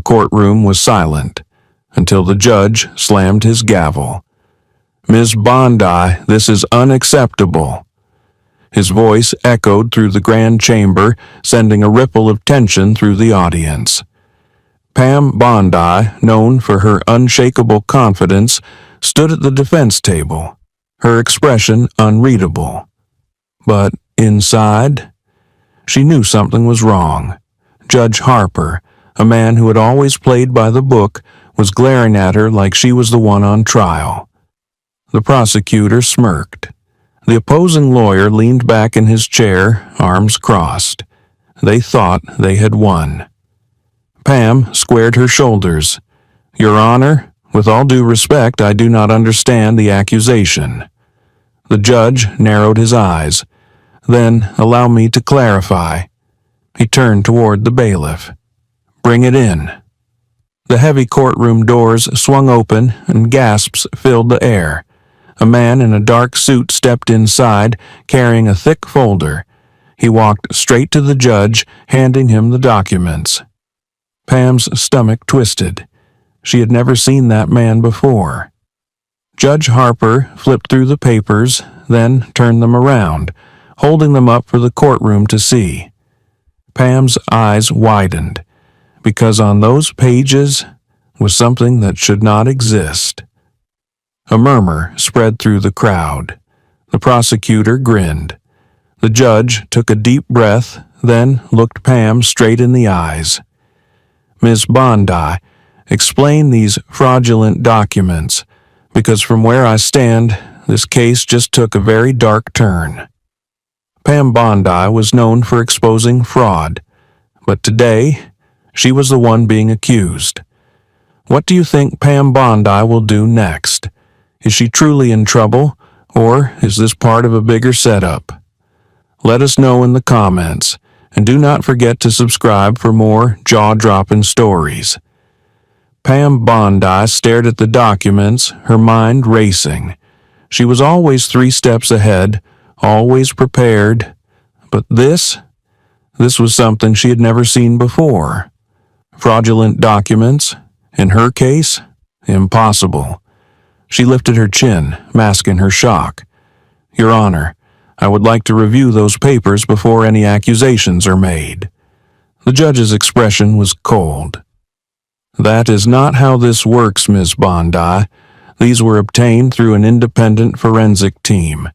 courtroom was silent until the judge slammed his gavel. "Ms. Bondi, this is unacceptable." His voice echoed through the grand chamber, sending a ripple of tension through the audience. Pam Bondi, known for her unshakable confidence, stood at the defense table, her expression unreadable. But inside, she knew something was wrong. Judge Harper, a man who had always played by the book, was glaring at her like she was the one on trial. The prosecutor smirked. The opposing lawyer leaned back in his chair, arms crossed. They thought they had won. Pam squared her shoulders. "Your Honor, with all due respect, I do not understand the accusation." The judge narrowed his eyes. "Then allow me to clarify." He turned toward the bailiff. "Bring it in." The heavy courtroom doors swung open and gasps filled the air. A man in a dark suit stepped inside, carrying a thick folder. He walked straight to the judge, handing him the documents. Pam's stomach twisted. She had never seen that man before. Judge Harper flipped through the papers, then turned them around, holding them up for the courtroom to see. Pam's eyes widened, because on those pages was something that should not exist. A murmur spread through the crowd. The prosecutor grinned. The judge took a deep breath, then looked Pam straight in the eyes. "Ms. Bondi, explain these fraudulent documents, because from where I stand, this case just took a very dark turn." Pam Bondi was known for exposing fraud, but today, she was the one being accused. What do you think Pam Bondi will do next? Is she truly in trouble, or is this part of a bigger setup? Let us know in the comments, and do not forget to subscribe for more jaw-dropping stories. Pam Bondi stared at the documents, her mind racing. She was always 3 steps ahead, always prepared, but this was something she had never seen before. Fraudulent documents, in her case, impossible. She lifted her chin, masking her shock. "Your Honor, I would like to review those papers before any accusations are made." The judge's expression was cold. "That is not how this works, Ms. Bondi. These were obtained through an independent forensic team.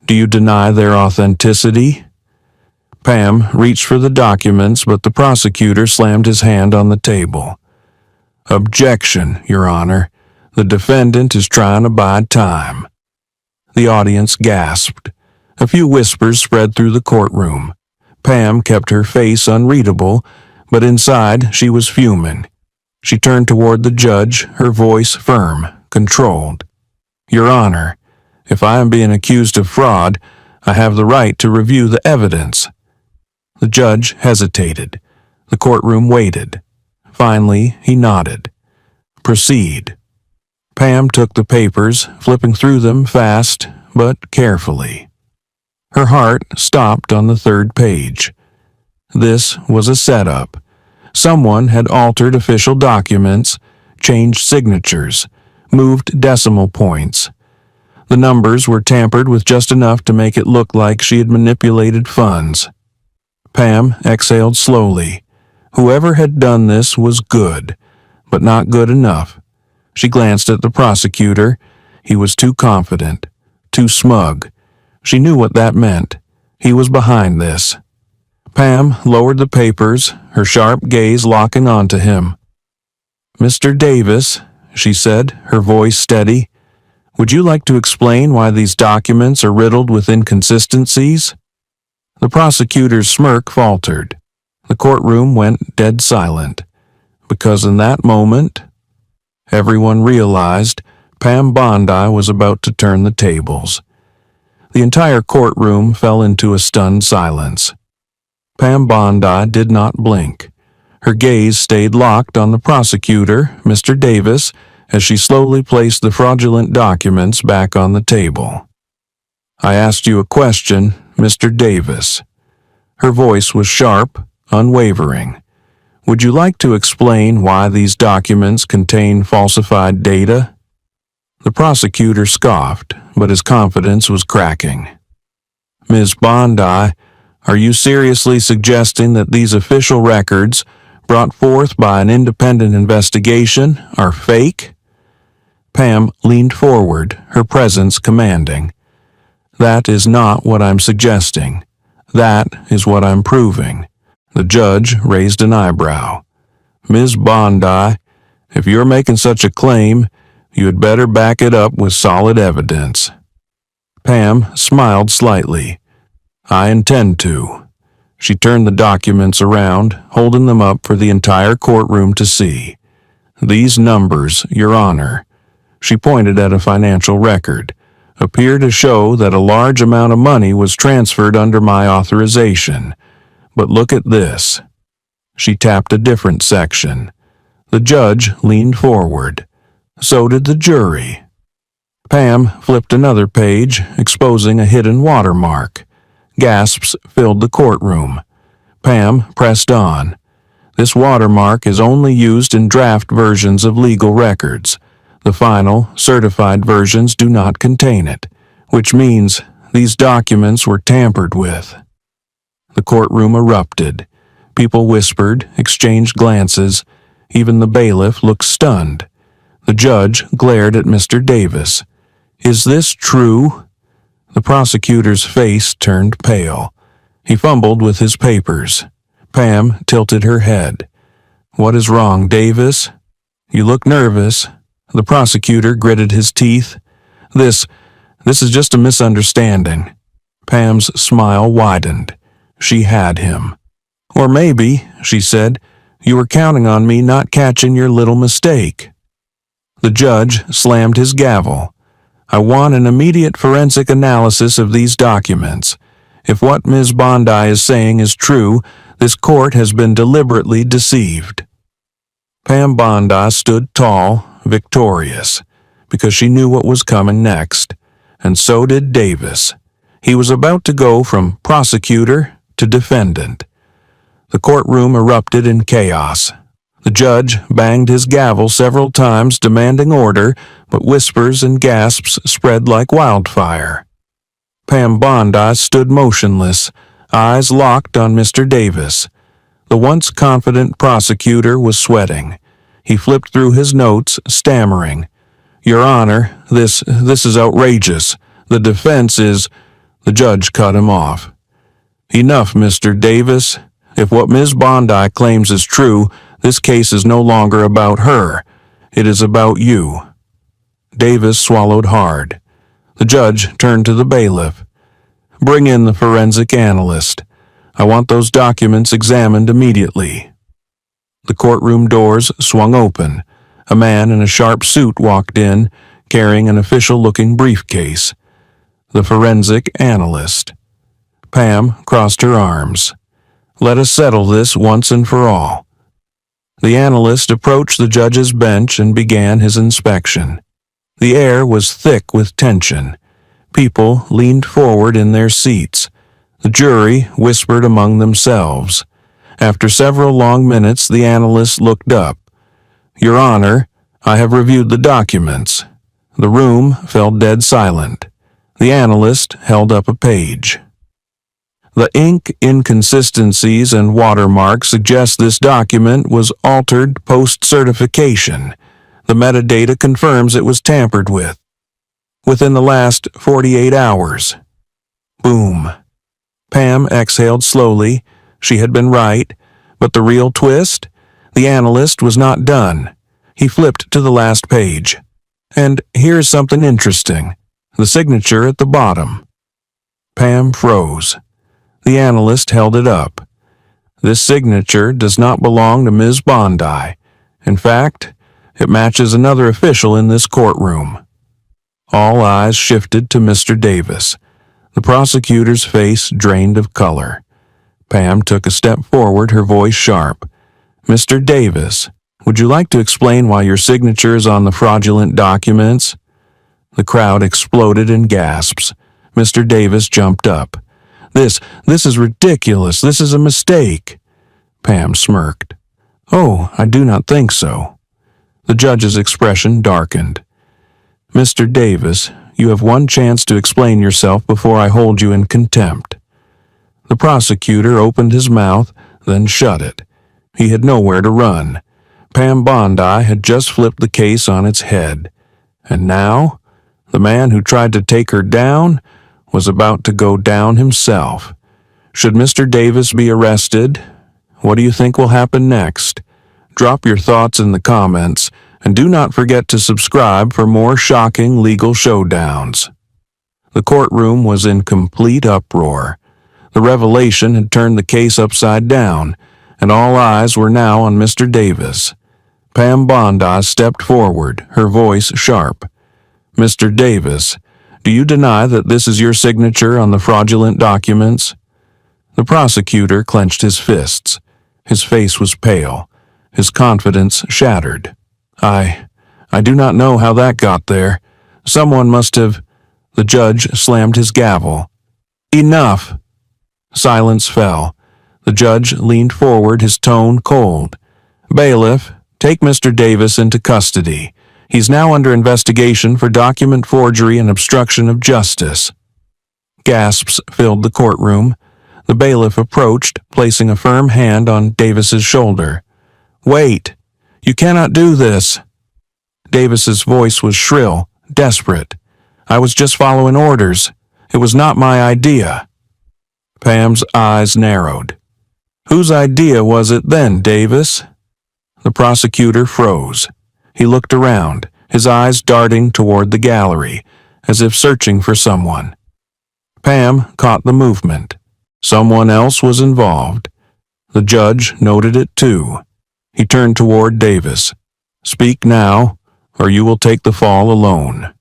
Do you deny their authenticity?" Pam reached for the documents, but the prosecutor slammed his hand on the table. "Objection, Your Honor. The defendant is trying to buy time." The audience gasped. A few whispers spread through the courtroom. Pam kept her face unreadable, but inside she was fuming. She turned toward the judge, her voice firm, controlled. "Your Honor, if I am being accused of fraud, I have the right to review the evidence." The judge hesitated. The courtroom waited. Finally, he nodded. "Proceed." Pam took the papers, flipping through them fast but carefully. Her heart stopped on the 3rd page. This was a setup. Someone had altered official documents, changed signatures, moved decimal points. The numbers were tampered with just enough to make it look like she had manipulated funds. Pam exhaled slowly. Whoever had done this was good, but not good enough. She glanced at the prosecutor. He was too confident, too smug. She knew what that meant. He was behind this. Pam lowered the papers, her sharp gaze locking onto him. "Mr. Davis," she said, her voice steady, "would you like to explain why these documents are riddled with inconsistencies?" The prosecutor's smirk faltered. The courtroom went dead silent, because in that moment, everyone realized Pam Bondi was about to turn the tables. The entire courtroom fell into a stunned silence. Pam Bondi did not blink. Her gaze stayed locked on the prosecutor, Mr. Davis, as she slowly placed the fraudulent documents back on the table. "I asked you a question, Mr. Davis." Her voice was sharp, unwavering. Would you like to explain why these documents contain falsified data? The prosecutor scoffed, but his confidence was cracking. Ms. Bondi, are you seriously suggesting that these official records, brought forth by an independent investigation, are fake? Pam leaned forward, her presence commanding. That is not what I'm suggesting. That is what I'm proving. The judge raised an eyebrow. Ms. Bondi, if you're making such a claim, you had better back it up with solid evidence. Pam smiled slightly. I intend to. She turned the documents around, holding them up for the entire courtroom to see. These numbers, Your Honor, she pointed at a financial record, appear to show that a large amount of money was transferred under my authorization. But look at this. She tapped a different section. The judge leaned forward. So did the jury. Pam flipped another page, exposing a hidden watermark. Gasps filled the courtroom. Pam pressed on. This watermark is only used in draft versions of legal records. The final, certified versions do not contain it, which means these documents were tampered with. The courtroom erupted. People whispered, exchanged glances. Even the bailiff looked stunned. The judge glared at Mr. Davis. Is this true? The prosecutor's face turned pale. He fumbled with his papers. Pam tilted her head. What is wrong, Davis? You look nervous. The prosecutor gritted his teeth. This is just a misunderstanding. Pam's smile widened. She had him. Or maybe, she said, you were counting on me not catching your little mistake. The judge slammed his gavel. I want an immediate forensic analysis of these documents. If what Ms. Bondi is saying is true, this court has been deliberately deceived. Pam Bondi stood tall, victorious, because she knew what was coming next, and so did Davis. He was about to go from prosecutor to defendant. The courtroom erupted in chaos. The judge banged his gavel several times, demanding order, but whispers and gasps spread like wildfire. Pam Bondi stood motionless, eyes locked on Mr. Davis. The once confident prosecutor was sweating. He flipped through his notes, stammering. Your Honor, this is outrageous. The defense is... The judge cut him off. Enough, Mr. Davis. If what Ms. Bondi claims is true, this case is no longer about her. It is about you. Davis swallowed hard. The judge turned to the bailiff. Bring in the forensic analyst. I want those documents examined immediately. The courtroom doors swung open. A man in a sharp suit walked in, carrying an official-looking briefcase. The forensic analyst. Pam crossed her arms. Let us settle this once and for all. The analyst approached the judge's bench and began his inspection. The air was thick with tension. People leaned forward in their seats. The jury whispered among themselves. After several long minutes, the analyst looked up. Your Honor, I have reviewed the documents. The room fell dead silent. The analyst held up a page. The ink inconsistencies and watermark suggest this document was altered post-certification. The metadata confirms it was tampered with. Within the last 48 hours. Boom. Pam exhaled slowly. She had been right. But the real twist? The analyst was not done. He flipped to the last page. And here's something interesting. The signature at the bottom. Pam froze. The analyst held it up. This signature does not belong to Ms. Bondi. In fact, it matches another official in this courtroom. All eyes shifted to Mr. Davis. The prosecutor's face drained of color. Pam took a step forward, her voice sharp. Mr. Davis, would you like to explain why your signature is on the fraudulent documents? The crowd exploded in gasps. Mr. Davis jumped up. This is ridiculous. This is a mistake. Pam smirked. "Oh, I do not think so." The judge's expression darkened. "Mr. Davis, you have one chance to explain yourself before I hold you in contempt." The prosecutor opened his mouth, then shut it. He had nowhere to run. Pam Bondi had just flipped the case on its head. And now, the man who tried to take her down was about to go down himself. Should Mr. Davis be arrested? What do you think will happen next? Drop your thoughts in the comments, and do not forget to subscribe for more shocking legal showdowns. The courtroom was in complete uproar. The revelation had turned the case upside down, and all eyes were now on Mr. Davis. Pam Bondi stepped forward, her voice sharp. "Mr. Davis, do you deny that this is your signature on the fraudulent documents?" The prosecutor clenched his fists. His face was pale, his confidence shattered. I do not know how that got there. Someone must have—" The judge slammed his gavel. "Enough!" Silence fell. The judge leaned forward, his tone cold. "Bailiff, take Mr. Davis into custody. He's now under investigation for document forgery and obstruction of justice." Gasps filled the courtroom. The bailiff approached, placing a firm hand on Davis's shoulder. "Wait! You cannot do this!" Davis's voice was shrill, desperate. "I was just following orders. It was not my idea." Pam's eyes narrowed. "Whose idea was it then, Davis?" The prosecutor froze. He looked around, his eyes darting toward the gallery, as if searching for someone. Pam caught the movement. Someone else was involved. The judge noted it too. He turned toward Davis. "Speak now, or you will take the fall alone."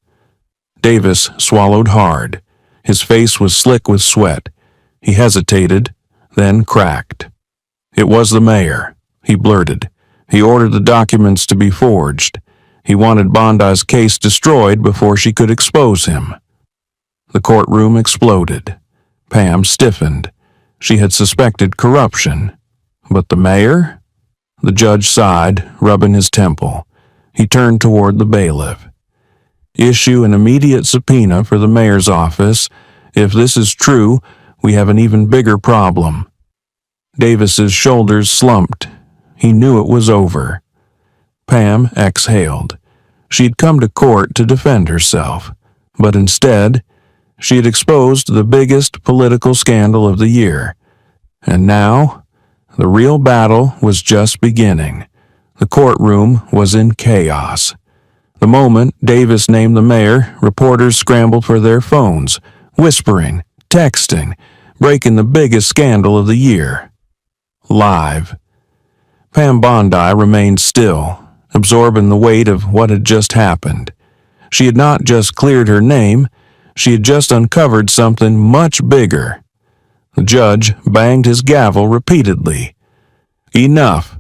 Davis swallowed hard. His face was slick with sweat. He hesitated, then cracked. "It was the mayor," he blurted. "He ordered the documents to be forged. He wanted Bondi's case destroyed before she could expose him." The courtroom exploded. Pam stiffened. She had suspected corruption. But the mayor? The judge sighed, rubbing his temple. He turned toward the bailiff. "Issue an immediate subpoena for the mayor's office. If this is true, we have an even bigger problem." Davis's shoulders slumped. He knew it was over. Pam exhaled. She'd come to court to defend herself, but instead, she had exposed the biggest political scandal of the year. And now, the real battle was just beginning. The courtroom was in chaos. The moment Davis named the mayor, reporters scrambled for their phones, whispering, texting, breaking the biggest scandal of the year. Live. Pam Bondi remained still, absorbing the weight of what had just happened. She had not just cleared her name, she had just uncovered something much bigger. The judge banged his gavel repeatedly. "Enough.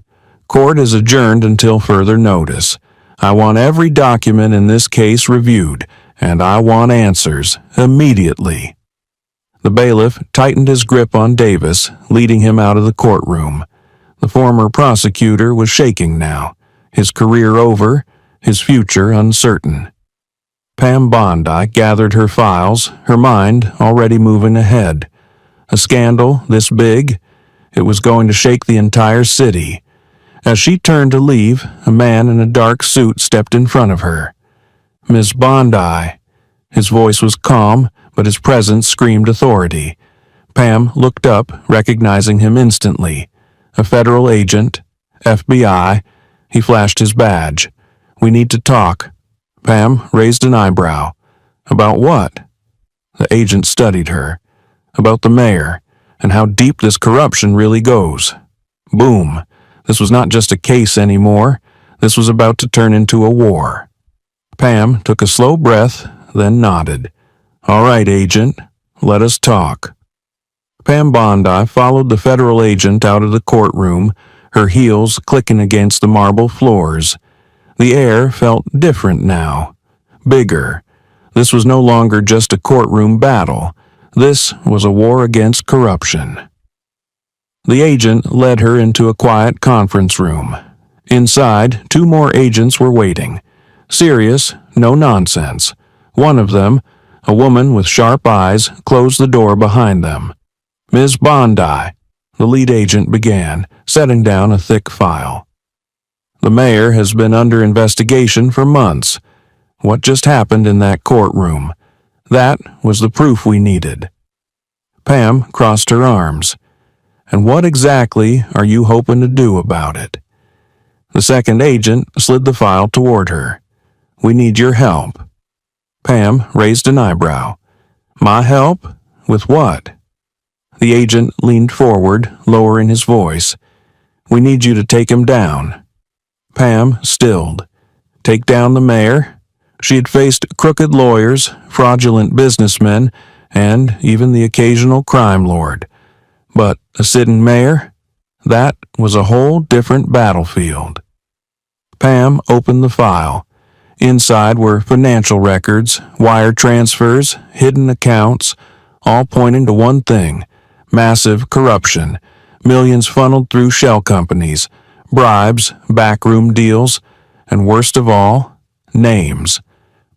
Court is adjourned until further notice. I want every document in this case reviewed, and I want answers immediately." The bailiff tightened his grip on Davis, leading him out of the courtroom. The former prosecutor was shaking now, his career over, his future uncertain. Pam Bondi gathered her files, her mind already moving ahead. A scandal this big, it was going to shake the entire city. As she turned to leave, a man in a dark suit stepped in front of her. "Miss Bondi." His voice was calm, but his presence screamed authority. Pam looked up, recognizing him instantly. A federal agent, FBI. He flashed his badge. "We need to talk." Pam raised an eyebrow. "About what?" The agent studied her. "About the mayor, and how deep this corruption really goes." Boom. This was not just a case anymore. This was about to turn into a war. Pam took a slow breath, then nodded. "All right, agent, let us talk." Pam Bondi followed the federal agent out of the courtroom, her heels clicking against the marble floors. The air felt different now, bigger. This was no longer just a courtroom battle. This was a war against corruption. The agent led her into a quiet conference room. Inside, 2 more agents were waiting. Serious, no nonsense. One of them, a woman with sharp eyes, closed the door behind them. "Ms. Bondi," the lead agent began, setting down a thick file. "The mayor has been under investigation for months. What just happened in that courtroom? That was the proof we needed." Pam crossed her arms. "And what exactly are you hoping to do about it?" The second agent slid the file toward her. "We need your help." Pam raised an eyebrow. "My help? With what?" The agent leaned forward, lowering his voice. "We need you to take him down." Pam stilled. Take down the mayor? She had faced crooked lawyers, fraudulent businessmen, and even the occasional crime lord. But a sitting mayor? That was a whole different battlefield. Pam opened the file. Inside were financial records, wire transfers, hidden accounts, all pointing to one thing: massive corruption, millions funneled through shell companies, bribes, backroom deals, and worst of all, names.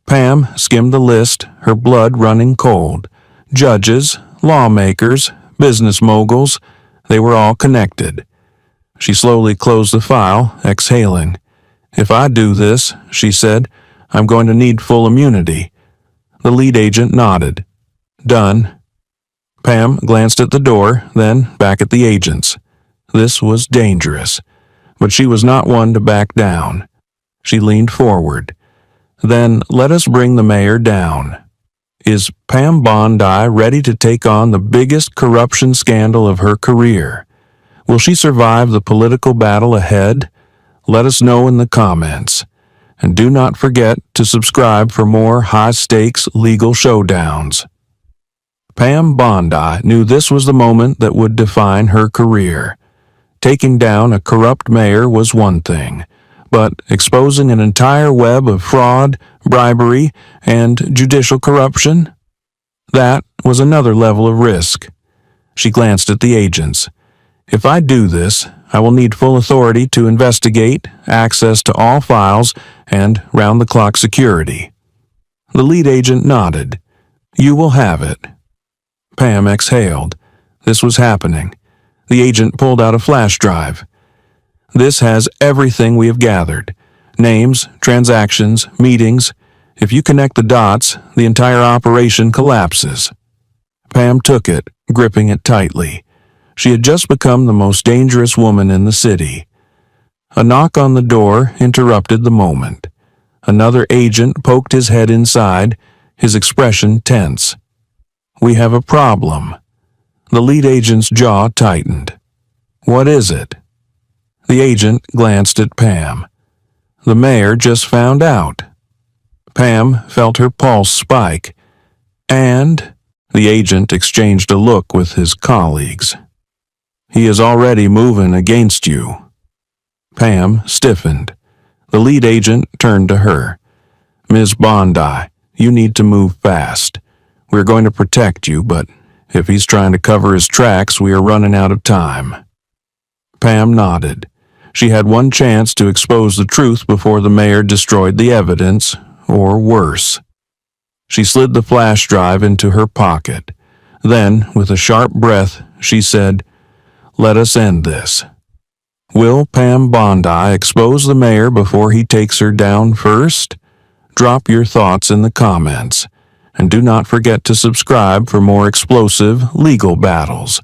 Pam skimmed the list, her blood running cold. Judges, lawmakers, business moguls, they were all connected. She slowly closed the file, exhaling. "If I do this," she said, "I'm going to need full immunity." The lead agent nodded. "Done." Pam glanced at the door, then back at the agents. This was dangerous, but she was not one to back down. She leaned forward. "Then let us bring the mayor down. Is Pam Bondi ready to take on the biggest corruption scandal of her career? Will she survive the political battle ahead? Let us know in the comments. And do not forget to subscribe for more high-stakes legal showdowns." Pam Bondi knew this was the moment that would define her career. Taking down a corrupt mayor was one thing, but exposing an entire web of fraud, bribery, and judicial corruption? That was another level of risk. She glanced at the agents. "If I do this, I will need full authority to investigate, access to all files, and round-the-clock security." The lead agent nodded. "You will have it." Pam exhaled. This was happening. The agent pulled out a flash drive. "This has everything we have gathered. Names, transactions, meetings. If you connect the dots, the entire operation collapses." Pam took it, gripping it tightly. She had just become the most dangerous woman in the city. A knock on the door interrupted the moment. Another agent poked his head inside, his expression tense. "We have a problem." The lead agent's jaw tightened. "What is it?" The agent glanced at Pam. "The mayor just found out." Pam felt her pulse spike. "And?" The agent exchanged a look with his colleagues. "He is already moving against you." Pam stiffened. The lead agent turned to her. "Ms. Bondi, you need to move fast. We're going to protect you, but if he's trying to cover his tracks, we are running out of time." Pam nodded. She had one chance to expose the truth before the mayor destroyed the evidence, or worse. She slid the flash drive into her pocket. Then, with a sharp breath, she said, "Let us end this." Will Pam Bondi expose the mayor before he takes her down first? Drop your thoughts in the comments. And do not forget to subscribe for more explosive legal battles.